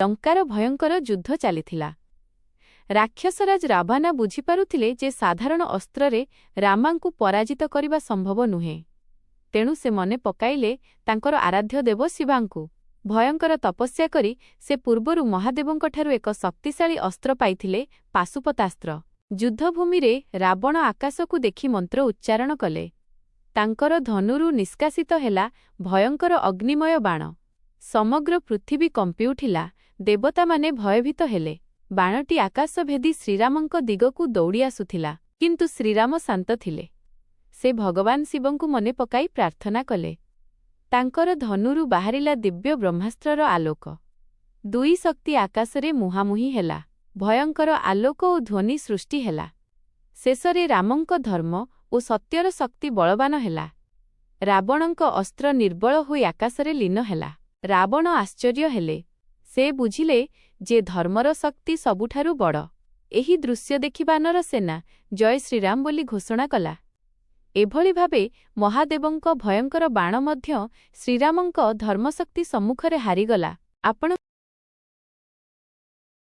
ଲଙ୍କାର ଭୟଙ୍କର ଯୁଦ୍ଧ ଚାଲିଥିଲା। ରାକ୍ଷସରାଜ ରାଭାନା ବୁଝିପାରୁଥିଲେ ଯେ ସାଧାରଣ ଅସ୍ତ୍ରରେ ରାମାଙ୍କୁ ପରାଜିତ କରିବା ସମ୍ଭବ ନୁହେଁ। ତେଣୁ ସେ ମନେ ପକାଇଲେ ତାଙ୍କର ଆରାଧ୍ୟ ଦେବ ଶିବାଙ୍କୁ। ଭୟଙ୍କର ତପସ୍ୟା କରି ସେ ପୂର୍ବରୁ ମହାଦେବଙ୍କଠାରୁ ଏକ ଶକ୍ତିଶାଳୀ ଅସ୍ତ୍ର ପାଇଥିଲେ, ପାଶୁପତାସ୍ତ୍ର। ଯୁଦ୍ଧଭୂମିରେ ରାବଣ ଆକାଶକୁ ଦେଖି ମନ୍ତ୍ର ଉଚ୍ଚାରଣ କଲେ। ତାଙ୍କର ଧନୁରୁ ନିଷ୍କାସିତ ହେଲା ଭୟଙ୍କର ଅଗ୍ନିମୟ ବାଣ। ସମଗ୍ର ପୃଥିବୀ କମ୍ପିଉଠିଲା। ଦେବତାମାନେ ଭୟଭୀତ ହେଲେ। ବାଣଟି ଆକାଶ ଭେଦି ଶ୍ରୀରାମଙ୍କ ଦିଗକୁ ଦୌଡ଼ି ଆସୁଥିଲା। କିନ୍ତୁ ଶ୍ରୀରାମ ଶାନ୍ତ ଥିଲେ। ସେ ଭଗବାନ ଶିବଙ୍କୁ ମନେ ପକାଇ ପ୍ରାର୍ଥନା କଲେ। ତାଙ୍କର ଧନୁରୁ ବାହାରିଲା ଦିବ୍ୟ ବ୍ରହ୍ମାସ୍ତ୍ରର ଆଲୋକ। ଦୁଇ ଶକ୍ତି ଆକାଶରେ ମୁହାଁମୁହିଁ ହେଲା। ଭୟଙ୍କର ଆଲୋକ ଓ ଧ୍ୱନି ସୃଷ୍ଟି ହେଲା। ଶେଷରେ ରାମଙ୍କ ଧର୍ମ ଓ ସତ୍ୟର ଶକ୍ତି ବଳବାନ ହେଲା। ରାବଣଙ୍କ ଅସ୍ତ୍ର ନିର୍ବଳ ହୋଇ ଆକାଶରେ ଲୀନ ହେଲା। ରାବଣ ଆଶ୍ଚର୍ଯ୍ୟ ହେଲେ। ସେ ବୁଝିଲେ ଯେ ଧର୍ମର ଶକ୍ତି ସବୁଠାରୁ ବଡ଼। ଏହି ଦୃଶ୍ୟ ଦେଖି ବାନର ସେନା ଜୟ ଶ୍ରୀରାମ ବୋଲି ଘୋଷଣା କଲା। ଏଭଳି ଭାବେ ମହାଦେବଙ୍କ ଭୟଙ୍କର ବାଣ ମଧ୍ୟ ଶ୍ରୀରାମଙ୍କ ଧର୍ମଶକ୍ତି ସମ୍ମୁଖରେ ହାରିଗଲା। ଆପଣ